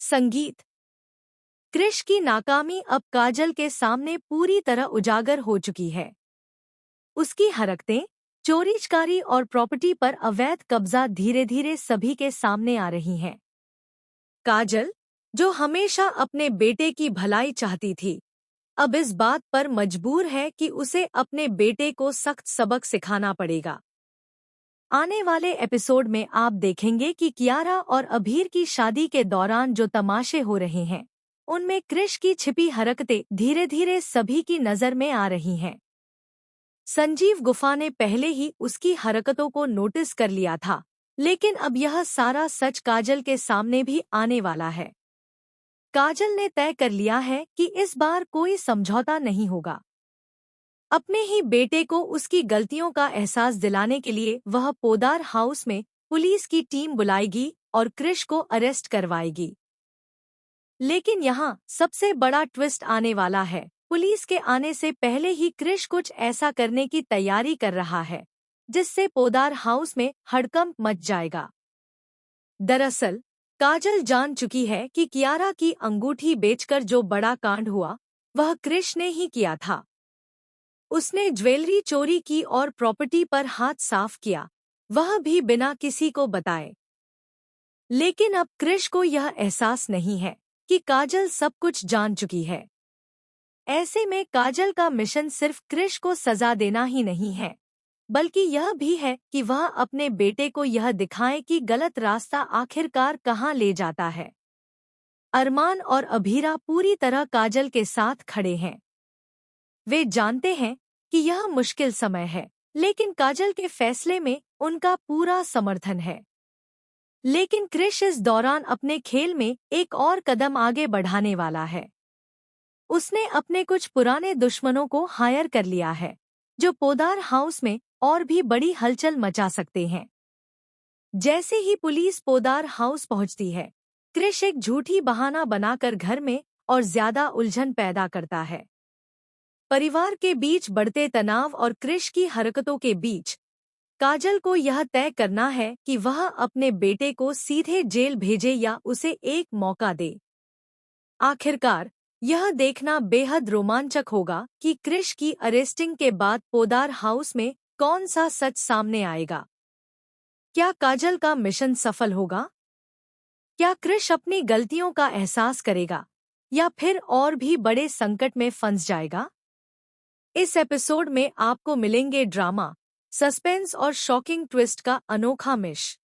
संगीत। क्रिश की नाकामी अब काजल के सामने पूरी तरह उजागर हो चुकी है। उसकी हरकतें, चोरी-चकारी और प्रॉपर्टी पर अवैध कब्जा धीरे धीरे सभी के सामने आ रही हैं। काजल, जो हमेशा अपने बेटे की भलाई चाहती थी, अब इस बात पर मजबूर है कि उसे अपने बेटे को सख्त सबक सिखाना पड़ेगा। आने वाले एपिसोड में आप देखेंगे कि कियारा और अभीर की शादी के दौरान जो तमाशे हो रहे हैं, उनमें क्रिश की छिपी हरकतें धीरे धीरे सभी की नजर में आ रही हैं। संजीव गुफा ने पहले ही उसकी हरकतों को नोटिस कर लिया था, लेकिन अब यह सारा सच काजल के सामने भी आने वाला है। काजल ने तय कर लिया है कि इस बार कोई समझौता नहीं होगा। अपने ही बेटे को उसकी गलतियों का एहसास दिलाने के लिए वह पोदार हाउस में पुलिस की टीम बुलाएगी और क्रिश को अरेस्ट करवाएगी। लेकिन यहाँ सबसे बड़ा ट्विस्ट आने वाला है। पुलिस के आने से पहले ही क्रिश कुछ ऐसा करने की तैयारी कर रहा है, जिससे पोदार हाउस में हड़कंप मच जाएगा। दरअसल, काजल जान चुकी है कि कियारा की अंगूठी बेचकर जो बड़ा कांड हुआ, वह क्रिश ने ही किया था। उसने ज्वेलरी चोरी की और प्रॉपर्टी पर हाथ साफ किया, वह भी बिना किसी को बताए। लेकिन अब क्रिश को यह एहसास नहीं है कि काजल सब कुछ जान चुकी है। ऐसे में काजल का मिशन सिर्फ क्रिश को सजा देना ही नहीं है, बल्कि यह भी है कि वह अपने बेटे को यह दिखाए कि गलत रास्ता आखिरकार कहाँ ले जाता है। अरमान और अभीरा पूरी तरह काजल के साथ खड़े हैं। वे जानते हैं कि यह मुश्किल समय है, लेकिन काजल के फैसले में उनका पूरा समर्थन है। लेकिन क्रिश इस दौरान अपने खेल में एक और कदम आगे बढ़ाने वाला है। उसने अपने कुछ पुराने दुश्मनों को हायर कर लिया है, जो पोदार हाउस में और भी बड़ी हलचल मचा सकते हैं। जैसे ही पुलिस पोदार हाउस पहुंचती है, क्रिश एक झूठी बहाना बनाकर घर में और ज्यादा उलझन पैदा करता है। परिवार के बीच बढ़ते तनाव और क्रिश की हरकतों के बीच काजल को यह तय करना है कि वह अपने बेटे को सीधे जेल भेजे या उसे एक मौका दे। आखिरकार यह देखना बेहद रोमांचक होगा कि क्रिश की अरेस्टिंग के बाद पोदार हाउस में कौन सा सच सामने आएगा। क्या काजल का मिशन सफल होगा? क्या क्रिश अपनी गलतियों का एहसास करेगा या फिर और भी बड़े संकट में फंस जाएगा? इस एपिसोड में आपको मिलेंगे ड्रामा, सस्पेंस और शॉकिंग ट्विस्ट का अनोखा मिश।